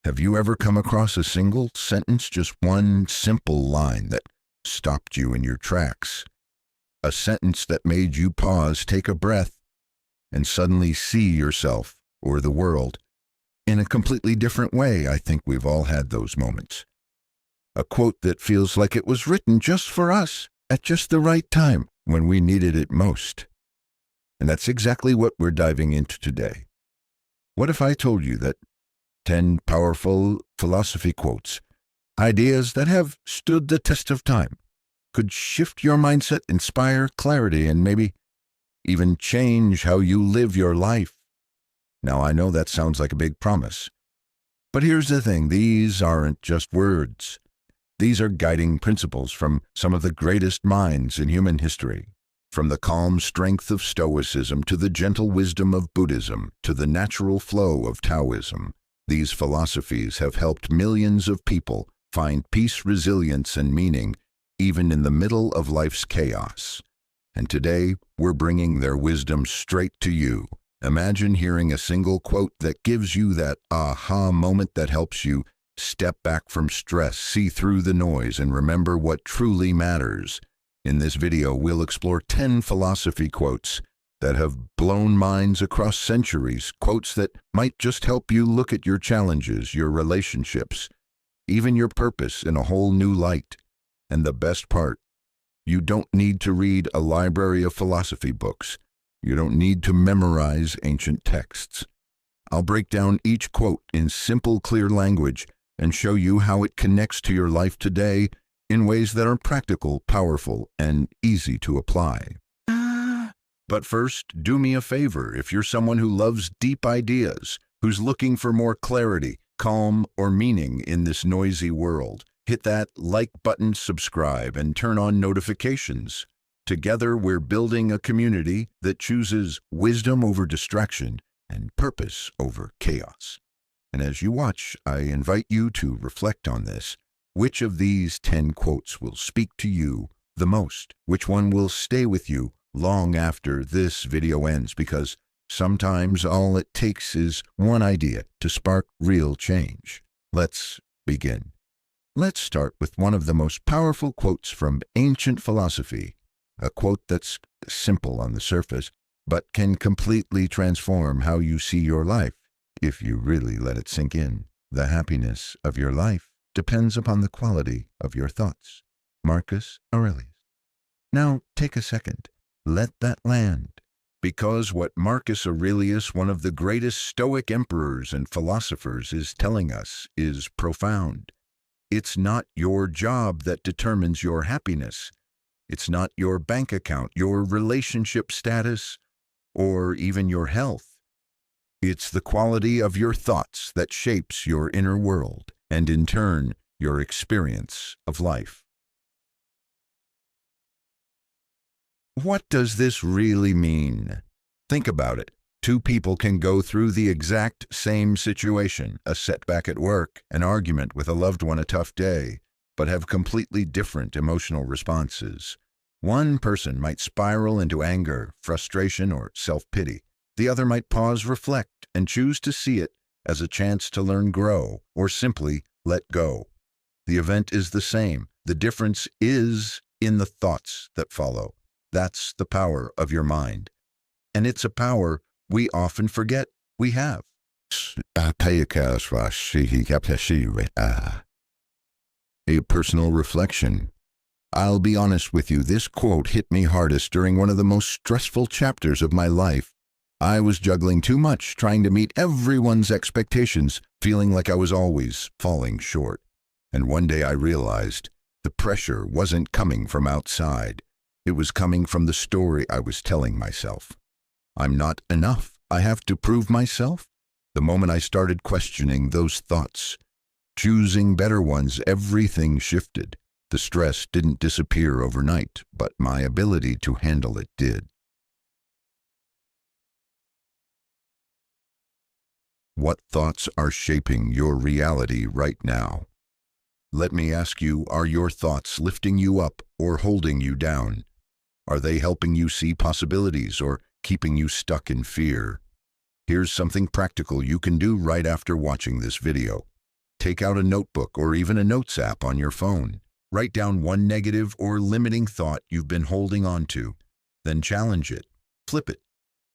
Have you ever come across a single sentence, just one simple line that stopped you in your tracks? A sentence that made you pause, take a breath, and suddenly see yourself or the world in a completely different way. I think we've all had those moments. A quote that feels like it was written just for us at just the right time when we needed it most. And that's exactly what we're diving into today. What if I told you that 10 powerful philosophy quotes, ideas that have stood the test of time, could shift your mindset, inspire clarity, and maybe even change how you live your life? Now, I know that sounds like a big promise, but here's the thing. These aren't just words. These are guiding principles from some of the greatest minds in human history. From the calm strength of Stoicism to the gentle wisdom of Buddhism to the natural flow of Taoism, these philosophies have helped millions of people find peace, resilience, and meaning even in the middle of life's chaos. And today, we're bringing their wisdom straight to you. Imagine hearing a single quote that gives you that aha moment that helps you step back from stress, see through the noise, and remember what truly matters. In this video, we'll explore 10 philosophy quotes that have blown minds across centuries, quotes that might just help you look at your challenges, your relationships, even your purpose in a whole new light. And the best part, you don't need to read a library of philosophy books. You don't need to memorize ancient texts. I'll break down each quote in simple, clear language and show you how it connects to your life today in ways that are practical, powerful, and easy to apply. But first, do me a favor. If you're someone who loves deep ideas, who's looking for more clarity, calm, or meaning in this noisy world, hit that like button, subscribe, and turn on notifications. Together, we're building a community that chooses wisdom over distraction and purpose over chaos. And as you watch, I invite you to reflect on this. Which of these 10 quotes will speak to you the most? Which one will stay with you long after this video ends? Because sometimes all it takes is one idea to spark real change. Let's begin. Let's start with one of the most powerful quotes from ancient philosophy, a quote that's simple on the surface, but can completely transform how you see your life if you really let it sink in. The happiness of your life depends upon the quality of your thoughts. Marcus Aurelius. Now, take a second. Let that land. Because what Marcus Aurelius, one of the greatest Stoic emperors and philosophers, is telling us is profound. It's not your job that determines your happiness. It's not your bank account, your relationship status, or even your health. It's the quality of your thoughts that shapes your inner world, and in turn, your experience of life. What does this really mean? Think about it. Two people can go through the exact same situation, a setback at work, an argument with a loved one, a tough day, but have completely different emotional responses. One person might spiral into anger, frustration, or self-pity. The other might pause, reflect, and choose to see it as a chance to learn, grow, or simply let go. The event is the same. The difference is in the thoughts that follow. That's the power of your mind. And it's a power we often forget we have. A personal reflection. I'll be honest with you, this quote hit me hardest during one of the most stressful chapters of my life. I was juggling too much, trying to meet everyone's expectations, feeling like I was always falling short. And one day I realized the pressure wasn't coming from outside. It was coming from the story I was telling myself. I'm not enough. I have to prove myself. The moment I started questioning those thoughts, choosing better ones, everything shifted. The stress didn't disappear overnight, but my ability to handle it did. What thoughts are shaping your reality right now? Let me ask you, are your thoughts lifting you up or holding you down? Are they helping you see possibilities or keeping you stuck in fear? Here's something practical you can do right after watching this video. Take out a notebook or even a notes app on your phone. Write down one negative or limiting thought you've been holding on to. Then challenge it. Flip it.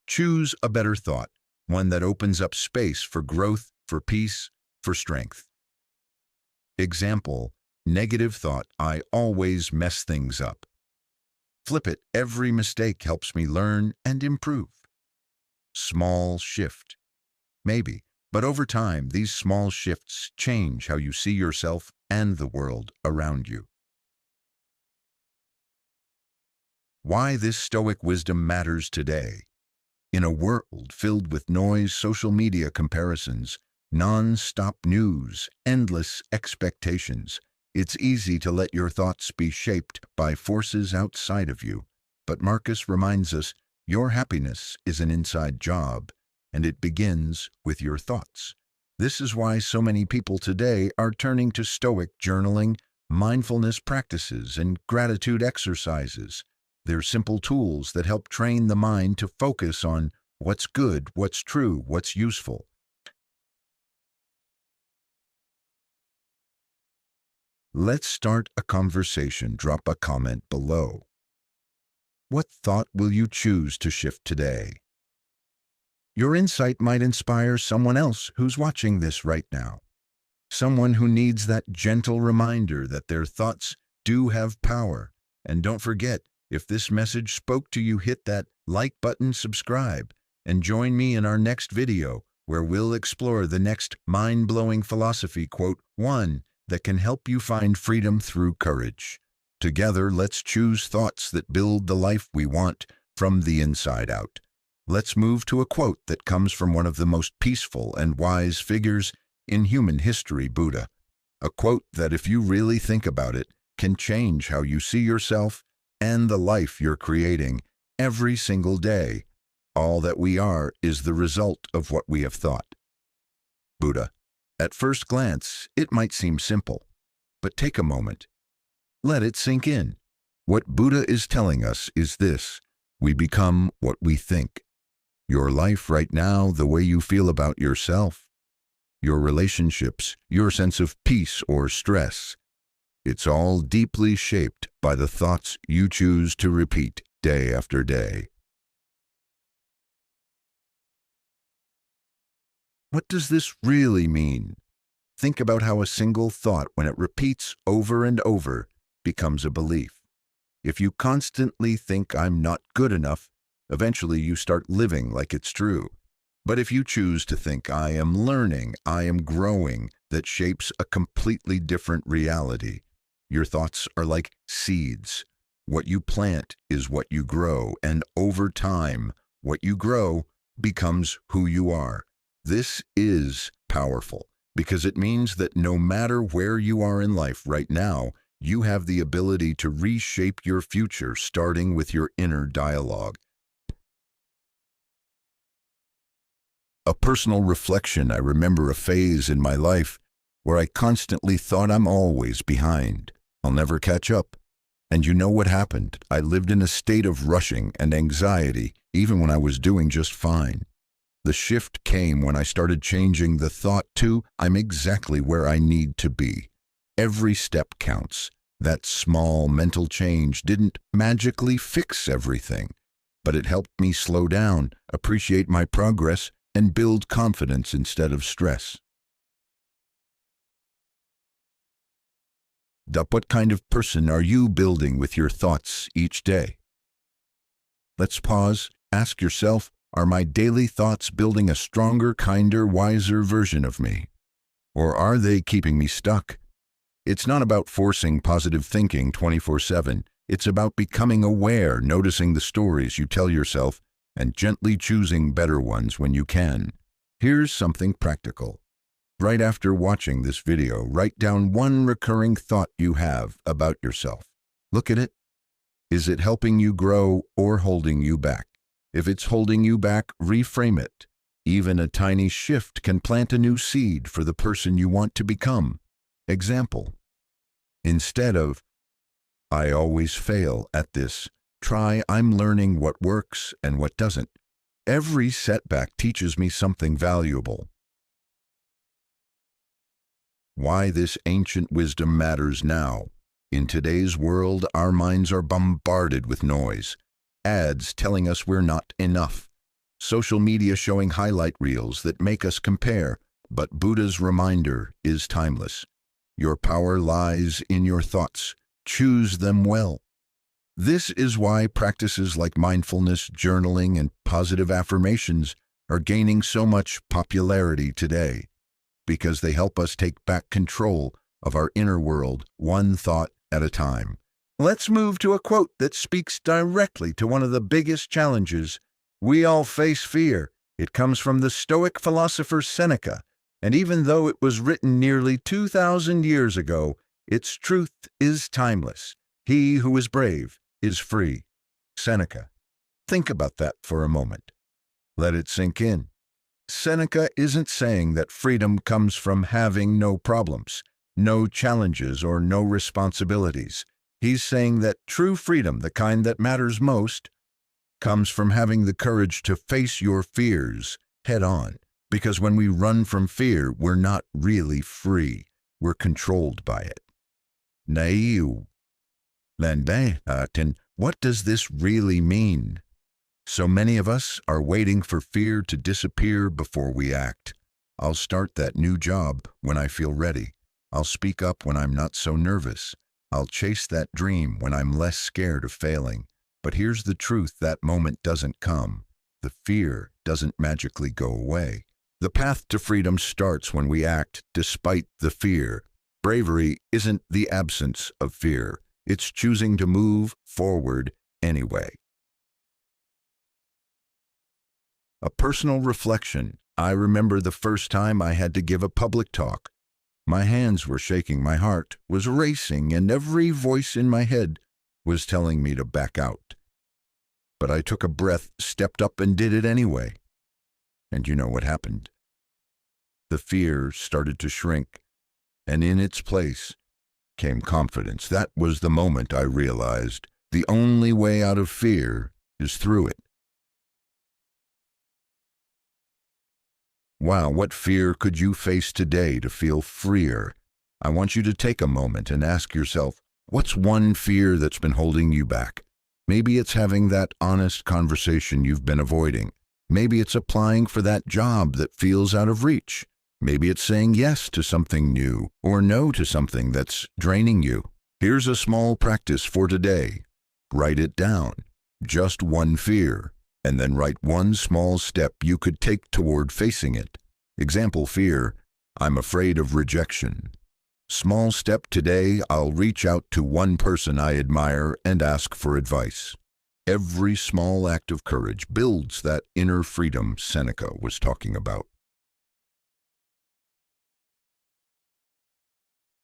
Choose a better thought, one that opens up space for growth, for peace, for strength. Example, negative thought, I always mess things up. Flip it, every mistake helps me learn and improve. Small shift. Maybe, but over time, these small shifts change how you see yourself and the world around you. Why this Stoic wisdom matters today. In a world filled with noise, social media comparisons, non-stop news, endless expectations, it's easy to let your thoughts be shaped by forces outside of you. But Marcus reminds us, your happiness is an inside job, and it begins with your thoughts. This is why so many people today are turning to Stoic journaling, mindfulness practices, and gratitude exercises. They're simple tools that help train the mind to focus on what's good, what's true, what's useful. Let's start a conversation. Drop a comment below. What thought will you choose to shift today? Your insight might inspire someone else who's watching this right now. Someone who needs that gentle reminder that their thoughts do have power. And don't forget, if this message spoke to you, hit that like button, subscribe, and join me in our next video where we'll explore the next mind-blowing philosophy quote, one that can help you find freedom through courage. Together, let's choose thoughts that build the life we want from the inside out. Let's move to a quote that comes from one of the most peaceful and wise figures in human history, Buddha. A quote that, if you really think about it, can change how you see yourself and the life you're creating every single day. All that we are is the result of what we have thought. Buddha. At first glance, it might seem simple, but take a moment. Let it sink in. What Buddha is telling us is this: we become what we think. Your life right now, the way you feel about yourself, your relationships, your sense of peace or stress, it's all deeply shaped by the thoughts you choose to repeat day after day. What does this really mean? Think about how a single thought, when it repeats over and over, becomes a belief. If you constantly think I'm not good enough, eventually you start living like it's true. But if you choose to think I am learning, I am growing, that shapes a completely different reality. Your thoughts are like seeds. What you plant is what you grow, and over time, what you grow becomes who you are. This is powerful because it means that no matter where you are in life right now, you have the ability to reshape your future, starting with your inner dialogue. A personal reflection: I remember a phase in my life where I constantly thought I'm always behind. I'll never catch up. And you know what happened? I lived in a state of rushing and anxiety, even when I was doing just fine. The shift came when I started changing the thought to, I'm exactly where I need to be. Every step counts. That small mental change didn't magically fix everything, but it helped me slow down, appreciate my progress, and build confidence instead of stress. What kind of person are you building with your thoughts each day? Let's pause, ask yourself, are my daily thoughts building a stronger, kinder, wiser version of me? Or are they keeping me stuck? It's not about forcing positive thinking 24/7. It's about becoming aware, noticing the stories you tell yourself, and gently choosing better ones when you can. Here's something practical. Right after watching this video, write down one recurring thought you have about yourself. Look at it. Is it helping you grow or holding you back? If it's holding you back, reframe it. Even a tiny shift can plant a new seed for the person you want to become. Example: instead of, I always fail at this, try, I'm learning what works and what doesn't. Every setback teaches me something valuable. Why this ancient wisdom matters now. In today's world, our minds are bombarded with noise. Ads telling us we're not enough. Social media showing highlight reels that make us compare. But Buddha's reminder is timeless. Your power lies in your thoughts. Choose them well. This is why practices like mindfulness, journaling, and positive affirmations are gaining so much popularity today, because they help us take back control of our inner world, one thought at a time. Let's move to a quote that speaks directly to one of the biggest challenges. We all face fear. It comes from the Stoic philosopher Seneca, and even though it was written nearly 2,000 years ago, its truth is timeless. He who is brave is free. Seneca. Think about that for a moment. Let it sink in. Seneca isn't saying that freedom comes from having no problems, no challenges, or no responsibilities. He's saying that true freedom, the kind that matters most, comes from having the courage to face your fears head on. Because when we run from fear, we're not really free. We're controlled by it. Naive. What does this really mean? So many of us are waiting for fear to disappear before we act. I'll start that new job when I feel ready. I'll speak up when I'm not so nervous. I'll chase that dream when I'm less scared of failing. But here's the truth, that moment doesn't come. The fear doesn't magically go away. The path to freedom starts when we act despite the fear. Bravery isn't the absence of fear. It's choosing to move forward anyway. A personal reflection. I remember the first time I had to give a public talk. My hands were shaking, my heart was racing, and every voice in my head was telling me to back out. But I took a breath, stepped up, and did it anyway. And you know what happened? The fear started to shrink, and in its place came confidence. That was the moment I realized the only way out of fear is through it. Wow, what fear could you face today to feel freer? I want you to take a moment and ask yourself, what's one fear that's been holding you back? Maybe it's having that honest conversation you've been avoiding. Maybe it's applying for that job that feels out of reach. Maybe it's saying yes to something new or no to something that's draining you. Here's a small practice for today. Write it down, just one fear, and then write one small step you could take toward facing it. Example fear, I'm afraid of rejection. Small step today, I'll reach out to one person I admire and ask for advice. Every small act of courage builds that inner freedom Seneca was talking about.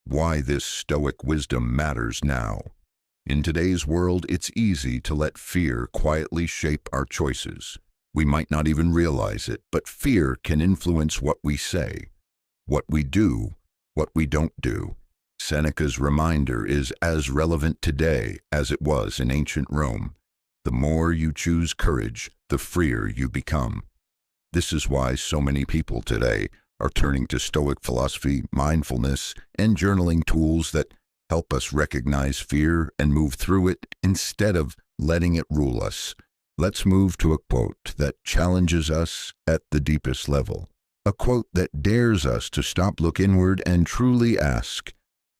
Why this Stoic wisdom matters now. In today's world, it's easy to let fear quietly shape our choices. We might not even realize it, but fear can influence what we say, what we do, what we don't do. Seneca's reminder is as relevant today as it was in ancient Rome. The more you choose courage, the freer you become. This is why so many people today are turning to Stoic philosophy, mindfulness, and journaling tools that help us recognize fear and move through it instead of letting it rule us. Let's move to a quote that challenges us at the deepest level. A quote that dares us to stop, look inward, and truly ask,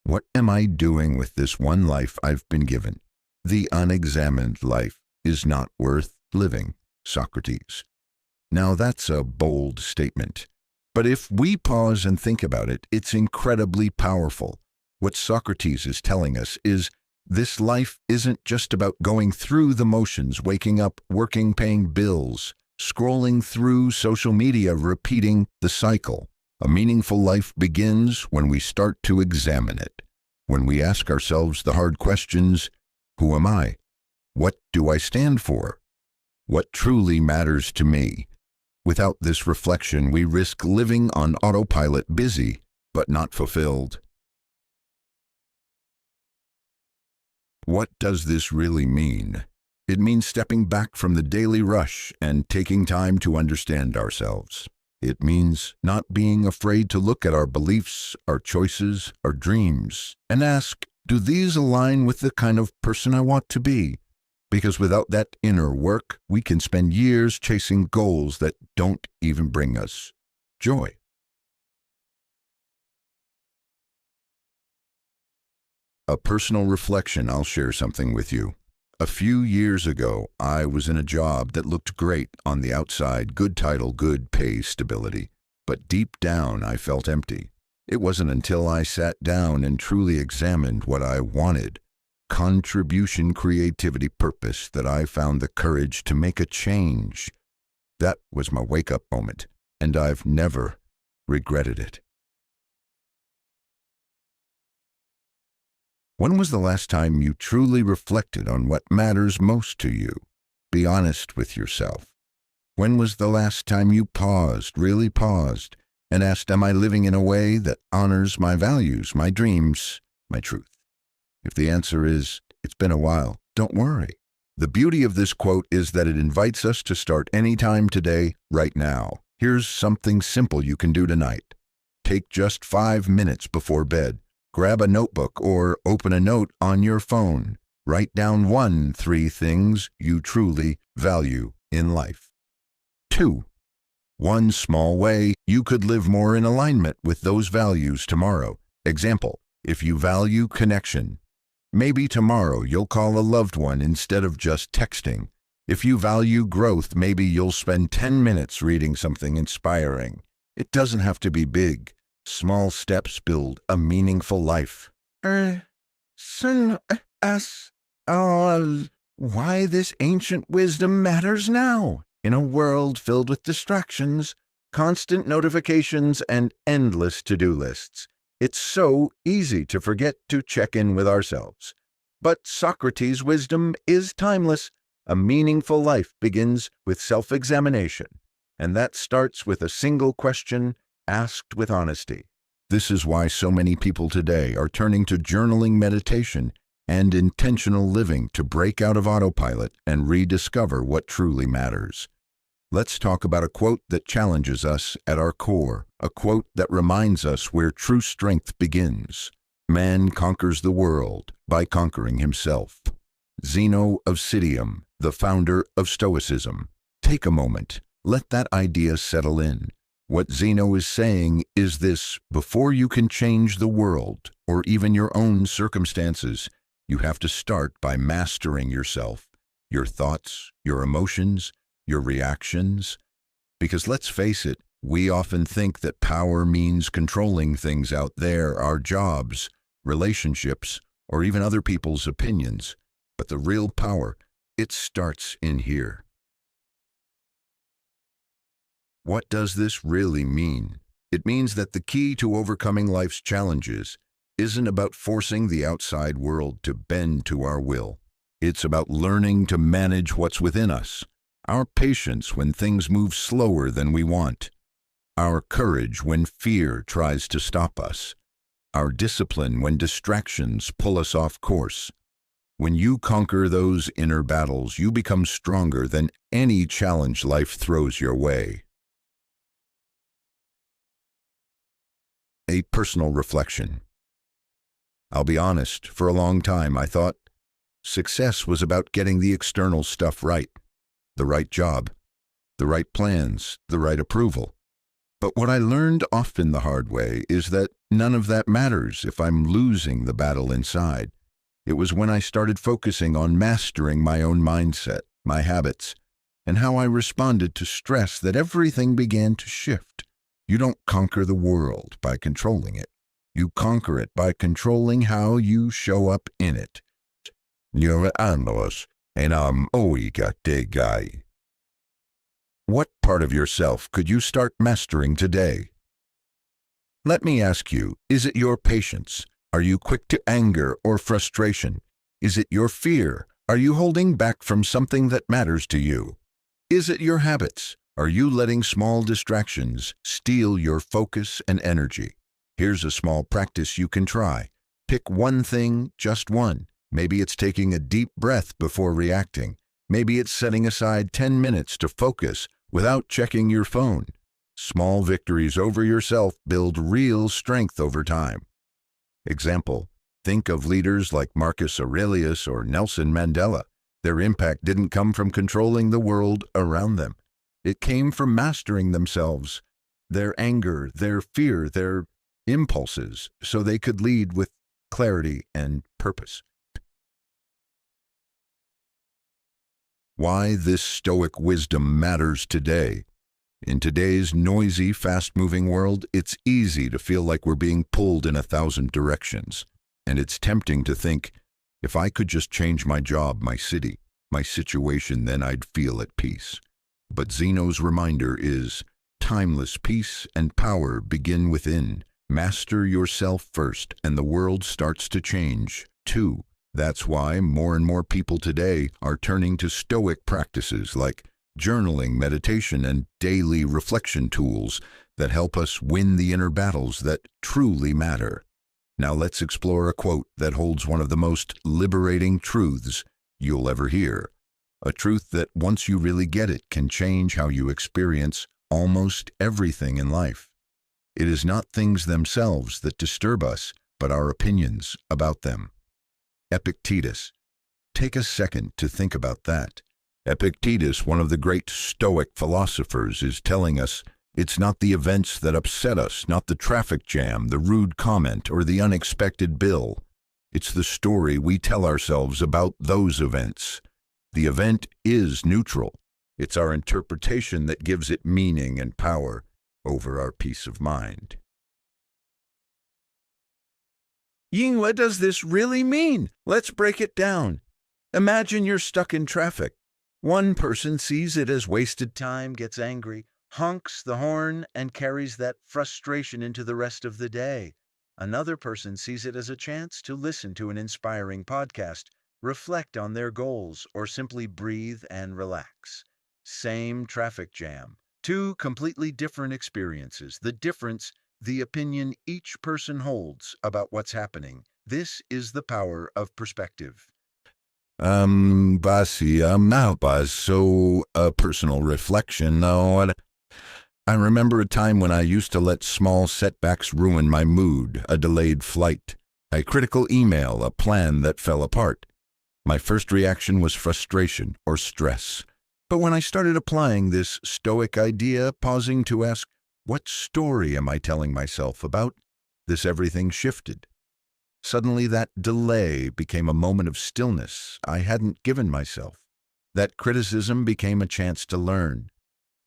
what am I doing with this one life I've been given? The unexamined life is not worth living. Socrates. Now that's a bold statement. But if we pause and think about it, it's incredibly powerful. What Socrates is telling us is this life isn't just about going through the motions, waking up, working, paying bills, scrolling through social media, repeating the cycle. A meaningful life begins when we start to examine it, when we ask ourselves the hard questions, who am I? What do I stand for? What truly matters to me? Without this reflection, we risk living on autopilot, busy, but not fulfilled. What does this really mean? It means stepping back from the daily rush and taking time to understand ourselves. It means not being afraid to look at our beliefs, our choices, our dreams, and ask, do these align with the kind of person I want to be? Because without that inner work, we can spend years chasing goals that don't even bring us joy. A personal reflection, I'll share something with you. A few years ago, I was in a job that looked great on the outside, good title, good pay, stability. But deep down, I felt empty. It wasn't until I sat down and truly examined what I wanted, contribution, creativity, purpose, that I found the courage to make a change. That was my wake-up moment, and I've never regretted it. When was the last time you truly reflected on what matters most to you? Be honest with yourself. When was the last time you paused, really paused, and asked, am I living in a way that honors my values, my dreams, my truth? If the answer is, it's been a while, don't worry. The beauty of this quote is that it invites us to start anytime today, right now. Here's something simple you can do tonight. Take just 5 minutes before bed. Grab a notebook or open a note on your phone. Write down 3 things you truly value in life. 2. One small way you could live more in alignment with those values tomorrow. Example, if you value connection, maybe tomorrow you'll call a loved one instead of just texting. If you value growth, maybe you'll spend 10 minutes reading something inspiring. It doesn't have to be big. Small steps build a meaningful life. Why this ancient wisdom matters now. In a world filled with distractions, constant notifications, and endless to-do lists, it's so easy to forget to check in with ourselves. But Socrates' wisdom is timeless. A meaningful life begins with self-examination, and that starts with a single question asked with honesty. This is why so many people today are turning to journaling, meditation, and intentional living to break out of autopilot and rediscover what truly matters. Let's talk about a quote that challenges us at our core, a quote that reminds us where true strength begins. Man conquers the world by conquering himself. Zeno of Citium, the founder of Stoicism. Take a moment. Let that idea settle in. What Zeno is saying is this: before you can change the world, or even your own circumstances, you have to start by mastering yourself, your thoughts, your emotions, your reactions. Because let's face it, we often think that power means controlling things out there, our jobs, relationships, or even other people's opinions. But the real power, it starts in here. What does this really mean? It means that the key to overcoming life's challenges isn't about forcing the outside world to bend to our will. It's about learning to manage what's within us, our patience when things move slower than we want, our courage when fear tries to stop us, our discipline when distractions pull us off course. When you conquer those inner battles, you become stronger than any challenge life throws your way. A personal reflection. I'll be honest, for a long time I thought success was about getting the external stuff right, the right job, the right plans, the right approval. But what I learned often the hard way is that none of that matters if I'm losing the battle inside. It was when I started focusing on mastering my own mindset, my habits, and how I responded to stress that everything began to shift. You don't conquer the world by controlling it. You conquer it by controlling how you show up in it. What part of yourself could you start mastering today? Let me ask you, is it your patience? Are you quick to anger or frustration? Is it your fear? Are you holding back from something that matters to you? Is it your habits? Are you letting small distractions steal your focus and energy? Here's a small practice you can try. Pick one thing, just one. Maybe it's taking a deep breath before reacting. Maybe it's setting aside 10 minutes to focus without checking your phone. Small victories over yourself build real strength over time. Example, think of leaders like Marcus Aurelius or Nelson Mandela. Their impact didn't come from controlling the world around them. It came from mastering themselves, their anger, their fear, their impulses, so they could lead with clarity and purpose. Why this Stoic wisdom matters today. In today's noisy, fast-moving world, it's easy to feel like we're being pulled in 1,000 directions. And it's tempting to think, if I could just change my job, my city, my situation, then I'd feel at peace. But Zeno's reminder is, timeless peace and power begin within. Master yourself first, and the world starts to change, too. That's why more and more people today are turning to Stoic practices like journaling, meditation, and daily reflection tools that help us win the inner battles that truly matter. Now let's explore a quote that holds one of the most liberating truths you'll ever hear. A truth that, once you really get it, can change how you experience almost everything in life. It is not things themselves that disturb us, but our opinions about them. Epictetus. Take a second to think about that. Epictetus, one of the great Stoic philosophers, is telling us it's not the events that upset us, not the traffic jam, the rude comment, or the unexpected bill. It's the story we tell ourselves about those events. The event is neutral. It's our interpretation that gives it meaning and power over our peace of mind. Ying, what does this really mean? Let's break it down. Imagine you're stuck in traffic. One person sees it as wasted time, gets angry, honks the horn, and carries that frustration into the rest of the day. Another person sees it as a chance to listen to an inspiring podcast, reflect on their goals, or simply breathe and relax. Same traffic jam. Two completely different experiences. The difference, the opinion each person holds about what's happening. This is the power of perspective. So a personal reflection. No, I remember a time when I used to let small setbacks ruin my mood, a delayed flight, a critical email, a plan that fell apart. My first reaction was frustration or stress. But when I started applying this Stoic idea, pausing to ask, what story am I telling myself about this, everything shifted. Suddenly that delay became a moment of stillness I hadn't given myself. That criticism became a chance to learn.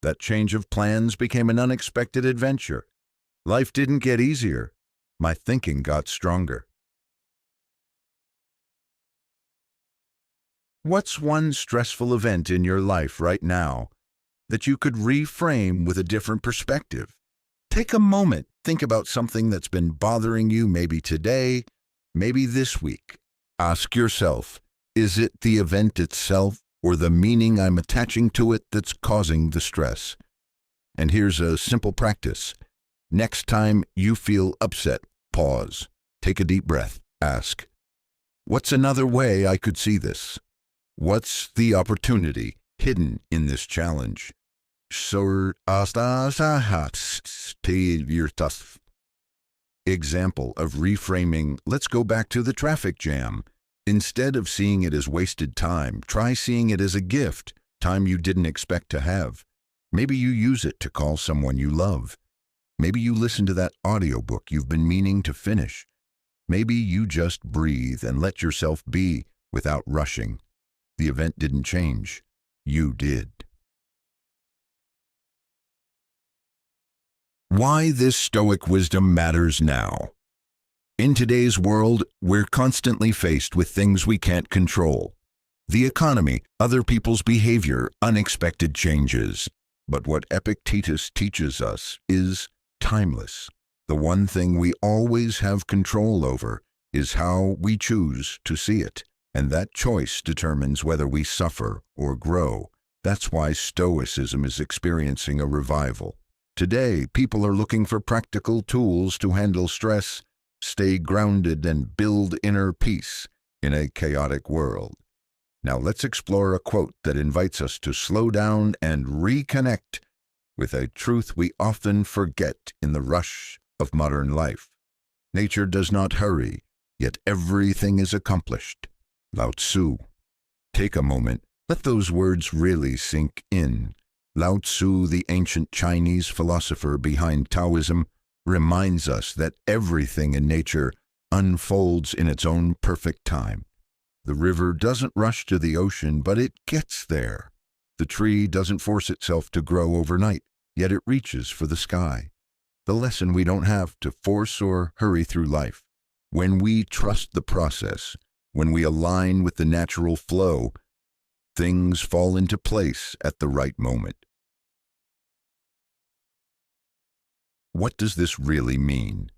That change of plans became an unexpected adventure. Life didn't get easier. My thinking got stronger. What's one stressful event in your life right now that you could reframe with a different perspective? Take a moment, think about something that's been bothering you, maybe today, maybe this week. Ask yourself, is it the event itself or the meaning I'm attaching to it that's causing the stress? And here's a simple practice. Next time you feel upset, pause, take a deep breath, ask, what's another way I could see this? What's the opportunity hidden in this challenge? Example of reframing, let's go back to the traffic jam. Instead of seeing it as wasted time, try seeing it as a gift, time you didn't expect to have. Maybe you use it to call someone you love. Maybe you listen to that audiobook you've been meaning to finish. Maybe you just breathe and let yourself be without rushing. The event didn't change. You did. Why this Stoic wisdom matters now. In today's world, we're constantly faced with things we can't control. The economy, other people's behavior, unexpected changes. But what Epictetus teaches us is timeless. The one thing we always have control over is how we choose to see it. And that choice determines whether we suffer or grow. That's why Stoicism is experiencing a revival. Today, people are looking for practical tools to handle stress, stay grounded, and build inner peace in a chaotic world. Now let's explore a quote that invites us to slow down and reconnect with a truth we often forget in the rush of modern life. Nature does not hurry, yet everything is accomplished. Lao Tzu. Take a moment. Let those words really sink in. Lao Tzu, the ancient Chinese philosopher behind Taoism, reminds us that everything in nature unfolds in its own perfect time. The river doesn't rush to the ocean, but it gets there. The tree doesn't force itself to grow overnight, yet it reaches for the sky. The lesson: we don't have to force or hurry through life. When we trust the process, when we align with the natural flow, things fall into place at the right moment. What does this really mean?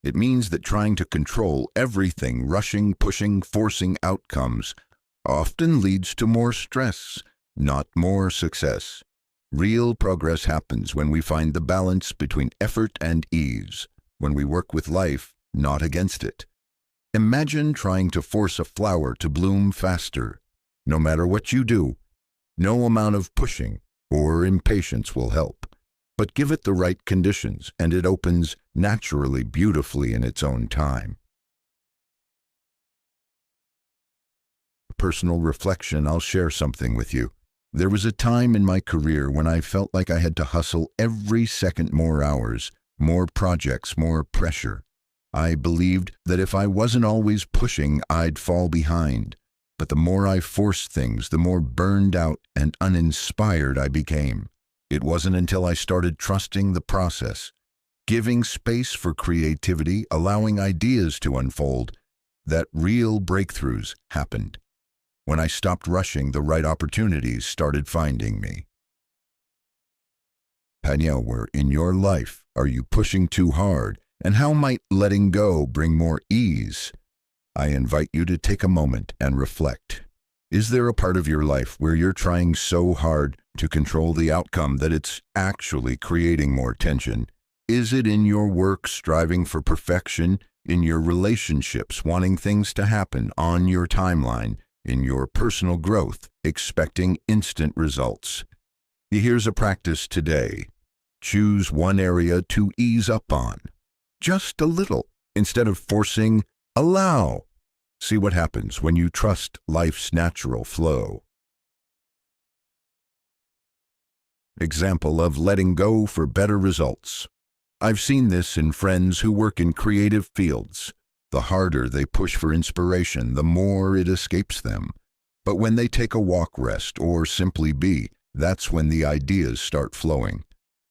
It means that trying to control everything, rushing, pushing, forcing outcomes, often leads to more stress, not more success. Real progress happens when we find the balance between effort and ease, when we work with life, not against it. Imagine trying to force a flower to bloom faster. No matter what you do, no amount of pushing or impatience will help. But give it the right conditions, and it opens naturally, beautifully in its own time. Personal reflection: I'll share something with you. There was a time in my career when I felt like I had to hustle every second, more hours, more projects, more pressure. I believed that if I wasn't always pushing, I'd fall behind. But the more I forced things, the more burned out and uninspired I became. It wasn't until I started trusting the process, giving space for creativity, allowing ideas to unfold, that real breakthroughs happened. When I stopped rushing, the right opportunities started finding me. Paniel, where in your life are you pushing too hard, and how might letting go bring more ease? I invite you to take a moment and reflect. Is there a part of your life where you're trying so hard to control the outcome that it's actually creating more tension? Is it in your work, striving for perfection, in your relationships, wanting things to happen on your timeline, in your personal growth, expecting instant results? Here's a practice today. Choose one area to ease up on. Just a little. Instead of forcing, allow. See what happens when you trust life's natural flow. Example of letting go for better results. I've seen this in friends who work in creative fields. The harder they push for inspiration, the more it escapes them. But when they take a walk, rest, or simply be, that's when the ideas start flowing.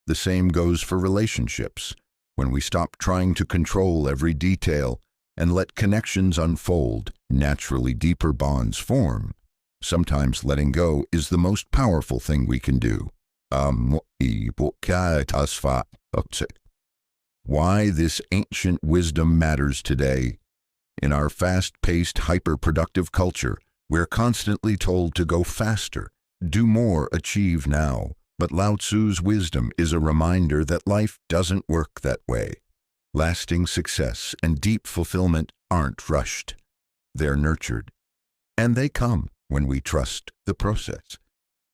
The same goes for relationships. When we stop trying to control every detail and let connections unfold, naturally deeper bonds form. Sometimes letting go is the most powerful thing we can do. Why this ancient wisdom matters today. In our fast-paced, hyper-productive culture, we're constantly told to go faster, do more, achieve now. But Lao Tzu's wisdom is a reminder that life doesn't work that way. Lasting success and deep fulfillment aren't rushed. They're nurtured. And they come when we trust the process.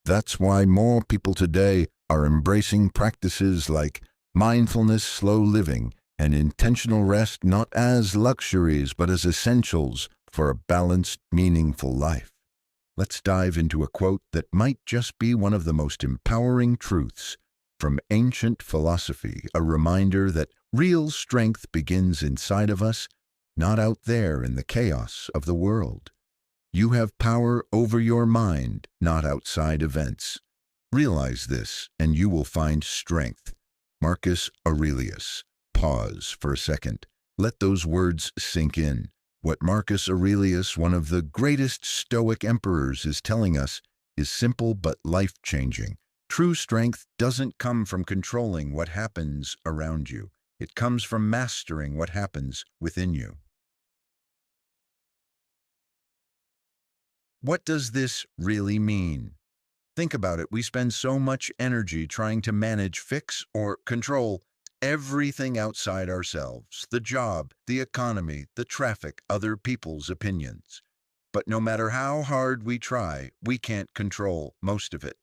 That's why more people today are embracing practices like mindfulness, slow living, and intentional rest, not as luxuries but as essentials for a balanced, meaningful life. Let's dive into a quote that might just be one of the most empowering truths from ancient philosophy, a reminder that real strength begins inside of us, not out there in the chaos of the world. You have power over your mind, not outside events. Realize this, and you will find strength. Marcus Aurelius. Pause for a second. Let those words sink in. What Marcus Aurelius, one of the greatest Stoic emperors, is telling us is simple but life-changing. True strength doesn't come from controlling what happens around you. It comes from mastering what happens within you. What does this really mean? Think about it. We spend so much energy trying to manage, fix, or control everything outside ourselves: the job, the economy, the traffic, other people's opinions. But no matter how hard we try, we can't control most of it.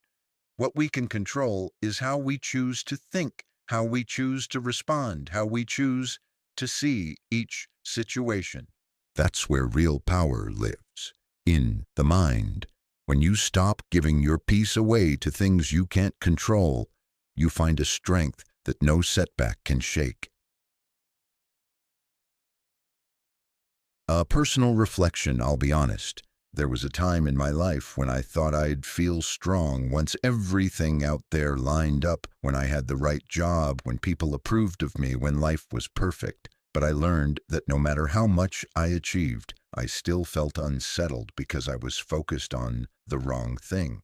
What we can control is how we choose to think, how we choose to respond, how we choose to see each situation. That's where real power lives, in the mind. When you stop giving your peace away to things you can't control, you find a strength that no setback can shake. A personal reflection, I'll be honest. There was a time in my life when I thought I'd feel strong once everything out there lined up, when I had the right job, when people approved of me, when life was perfect. But I learned that no matter how much I achieved, I still felt unsettled because I was focused on the wrong thing.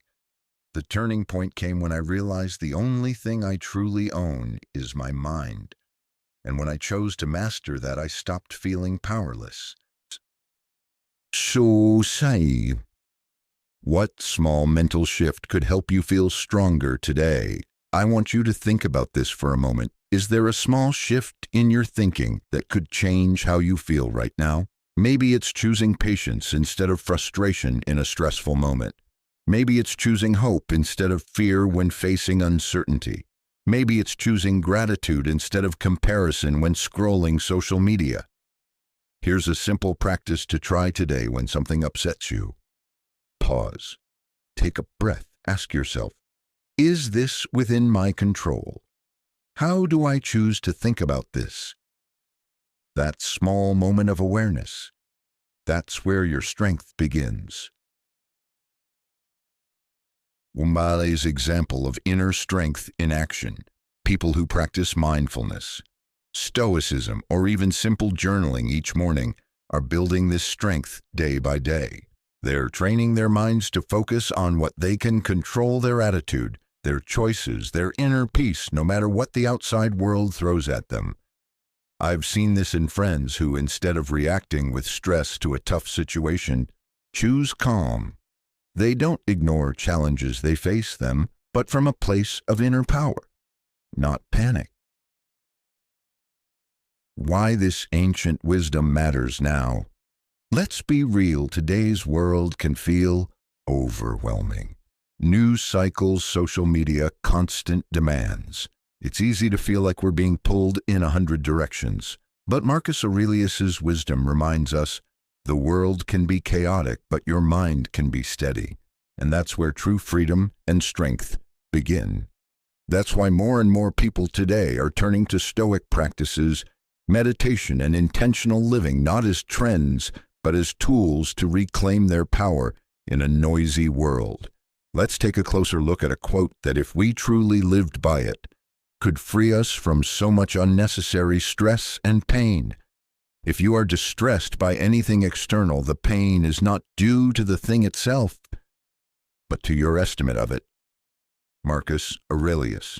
The turning point came when I realized the only thing I truly own is my mind. And when I chose to master that, I stopped feeling powerless. So say, what small mental shift could help you feel stronger today? I want you to think about this for a moment. Is there a small shift in your thinking that could change how you feel right now? Maybe it's choosing patience instead of frustration in a stressful moment. Maybe it's choosing hope instead of fear when facing uncertainty. Maybe it's choosing gratitude instead of comparison when scrolling social media. Here's a simple practice to try today when something upsets you. Pause. Take a breath. Ask yourself, is this within my control? How do I choose to think about this? That small moment of awareness, that's where your strength begins. Umbale's example of inner strength in action. People who practice mindfulness, stoicism, or even simple journaling each morning are building this strength day by day. They're training their minds to focus on what they can control: their attitude, their choices, their inner peace, no matter what the outside world throws at them. I've seen this in friends who, instead of reacting with stress to a tough situation, choose calm. They don't ignore challenges, they face them, but from a place of inner power, not panic. Why this ancient wisdom matters now. Let's be real, today's world can feel overwhelming. News cycles, social media, constant demands. It's easy to feel like we're being pulled in 100 directions. But Marcus Aurelius's wisdom reminds us, the world can be chaotic, but your mind can be steady. And that's where true freedom and strength begin. That's why more and more people today are turning to Stoic practices, meditation, and intentional living, not as trends, but as tools to reclaim their power in a noisy world. Let's take a closer look at a quote that, if we truly lived by it, could free us from so much unnecessary stress and pain. If you are distressed by anything external, the pain is not due to the thing itself, but to your estimate of it. Marcus Aurelius.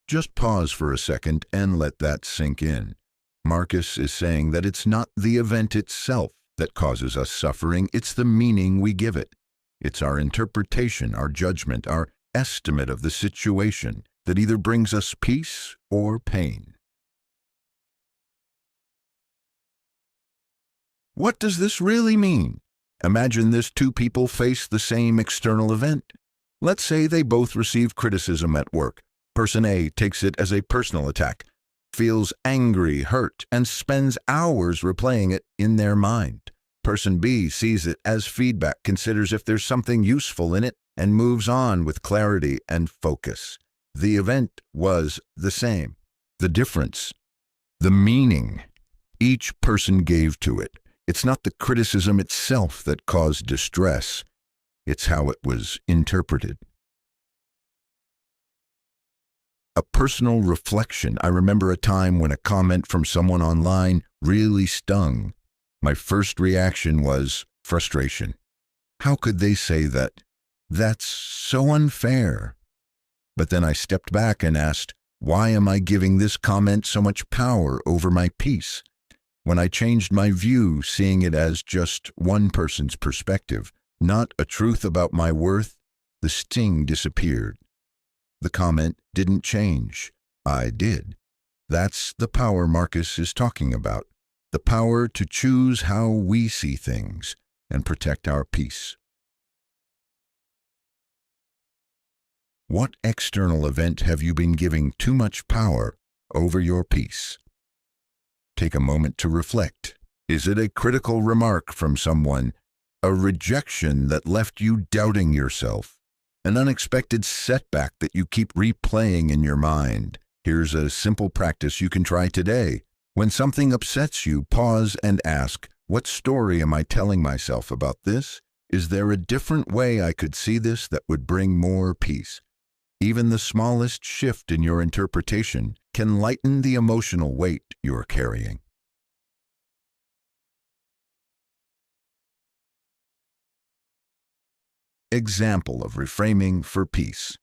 Just pause for a second and let that sink in. Marcus is saying that it's not the event itself that causes us suffering, it's the meaning we give it. It's our interpretation, our judgment, our estimate of the situation that either brings us peace or pain. What does this really mean? Imagine this: two people face the same external event. Let's say they both receive criticism at work. Person A takes it as a personal attack, feels angry, hurt, and spends hours replaying it in their mind. Person B sees it as feedback, considers if there's something useful in it, and moves on with clarity and focus. The event was the same. The difference, the meaning, each person gave to it. It's not the criticism itself that caused distress. It's how it was interpreted. A personal reflection. I remember a time when a comment from someone online really stung. My first reaction was frustration. How could they say that? That's so unfair. But then I stepped back and asked, why am I giving this comment so much power over my peace? When I changed my view, seeing it as just one person's perspective, not a truth about my worth, the sting disappeared. The comment didn't change. I did. That's the power Marcus is talking about. The power to choose how we see things and protect our peace. What external event have you been giving too much power over your peace? Take a moment to reflect. Is it a critical remark from someone, a rejection that left you doubting yourself, an unexpected setback that you keep replaying in your mind? Here's a simple practice you can try today. When something upsets you, pause and ask, what story am I telling myself about this? Is there a different way I could see this that would bring more peace? Even the smallest shift in your interpretation can lighten the emotional weight you're carrying. Example of reframing for peace.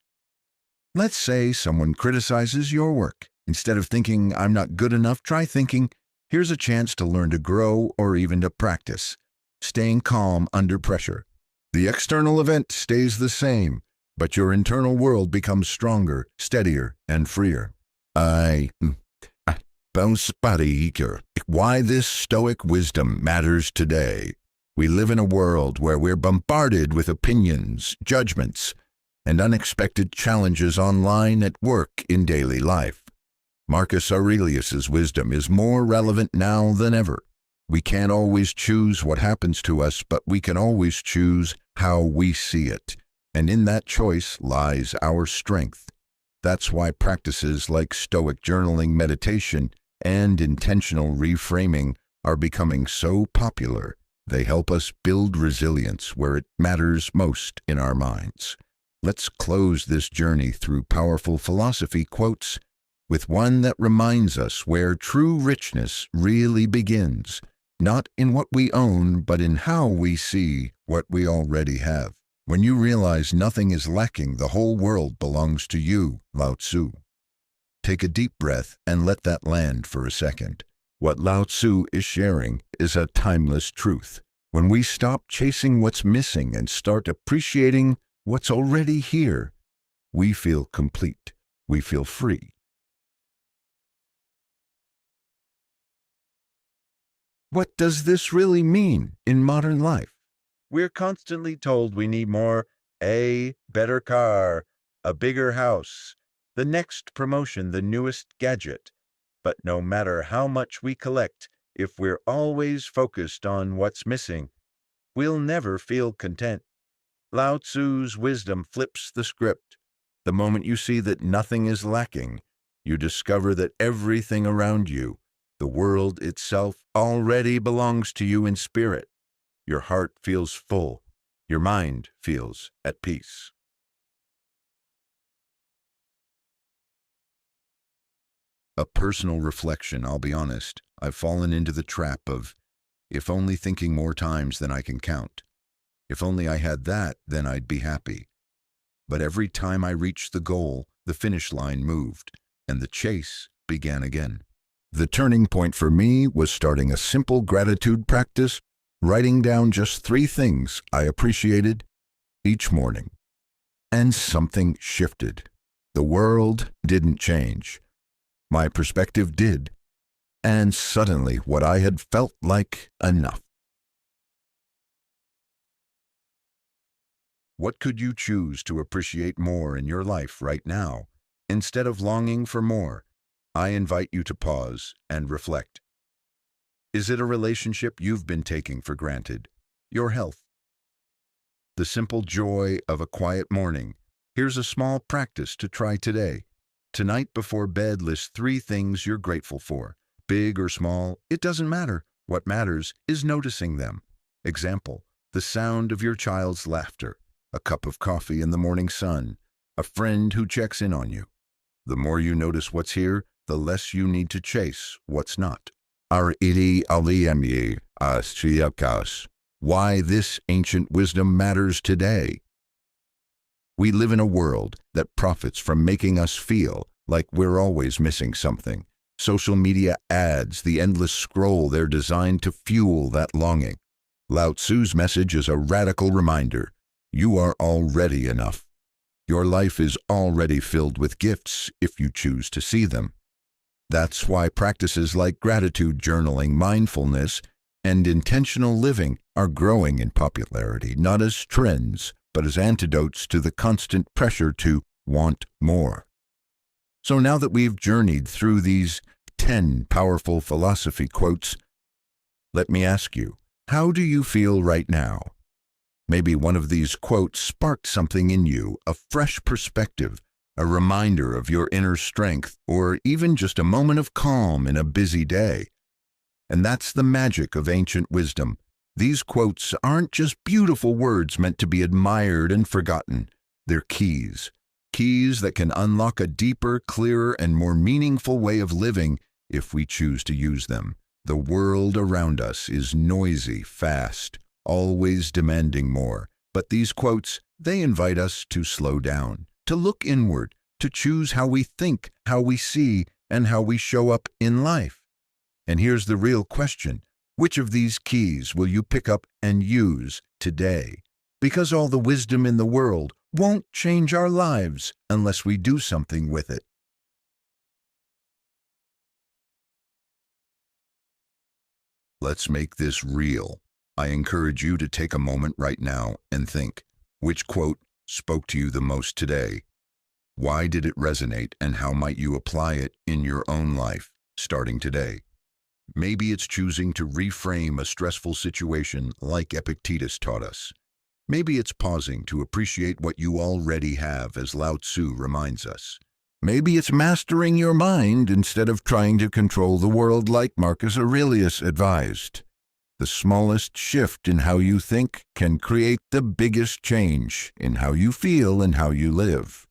Let's say someone criticizes your work. Instead of thinking, I'm not good enough, try thinking, here's a chance to learn to grow or even to practice. Staying calm under pressure. The external event stays the same, but your internal world becomes stronger, steadier, and freer. Why this Stoic wisdom matters today. We live in a world where we're bombarded with opinions, judgments, and unexpected challenges online, at work, in daily life. Marcus Aurelius's wisdom is more relevant now than ever. We can't always choose what happens to us, but we can always choose how we see it. And in that choice lies our strength. That's why practices like Stoic journaling, meditation, and intentional reframing are becoming so popular. They help us build resilience where it matters most in our minds. Let's close this journey through powerful philosophy quotes with one that reminds us where true richness really begins, not in what we own, but in how we see what we already have. When you realize nothing is lacking, the whole world belongs to you, Lao Tzu. Take a deep breath and let that land for a second. What Lao Tzu is sharing is a timeless truth. When we stop chasing what's missing and start appreciating what's already here, we feel complete. We feel free. What does this really mean in modern life? We're constantly told we need more, a better car, a bigger house, the next promotion, the newest gadget. But no matter how much we collect, if we're always focused on what's missing, we'll never feel content. Lao Tzu's wisdom flips the script. The moment you see that nothing is lacking, you discover that everything around you, the world itself, already belongs to you in spirit. Your heart feels full. Your mind feels at peace. A personal reflection, I'll be honest. I've fallen into the trap of, if only, thinking more times than I can count. If only I had that, then I'd be happy. But every time I reached the goal, the finish line moved, and the chase began again. The turning point for me was starting a simple gratitude practice, writing down just 3 things I appreciated each morning. And something shifted. The world didn't change. My perspective did. And suddenly, what I had felt like enough. What could you choose to appreciate more in your life right now? Instead of longing for more, I invite you to pause and reflect. Is it a relationship you've been taking for granted? Your health? The simple joy of a quiet morning? Here's a small practice to try today. Tonight before bed, list 3 things you're grateful for. Big or small, it doesn't matter. What matters is noticing them. Example, the sound of your child's laughter, a cup of coffee in the morning sun, a friend who checks in on you. The more you notice what's here, the less you need to chase what's not. Why this ancient wisdom matters today. We live in a world that profits from making us feel like we're always missing something. Social media ads, the endless scroll, they're designed to fuel that longing. Lao Tzu's message is a radical reminder. You are already enough. Your life is already filled with gifts if you choose to see them. That's why practices like gratitude journaling, mindfulness, and intentional living are growing in popularity, not as trends, but as antidotes to the constant pressure to want more. So now that we've journeyed through these 10 powerful philosophy quotes, let me ask you, how do you feel right now? Maybe one of these quotes sparked something in you, a fresh perspective, a reminder of your inner strength, or even just a moment of calm in a busy day. And that's the magic of ancient wisdom. These quotes aren't just beautiful words meant to be admired and forgotten. They're keys. Keys that can unlock a deeper, clearer, and more meaningful way of living if we choose to use them. The world around us is noisy, fast, always demanding more. But these quotes, they invite us to slow down, to look inward, to choose how we think, how we see, and how we show up in life. And here's the real question. Which of these keys will you pick up and use today? Because all the wisdom in the world won't change our lives unless we do something with it. Let's make this real. I encourage you to take a moment right now and think, which quote spoke to you the most today? Why did it resonate, and how might you apply it in your own life, starting today? Maybe it's choosing to reframe a stressful situation like Epictetus taught us. Maybe it's pausing to appreciate what you already have, as Lao Tzu reminds us. Maybe it's mastering your mind instead of trying to control the world like Marcus Aurelius advised. The smallest shift in how you think can create the biggest change in how you feel and how you live.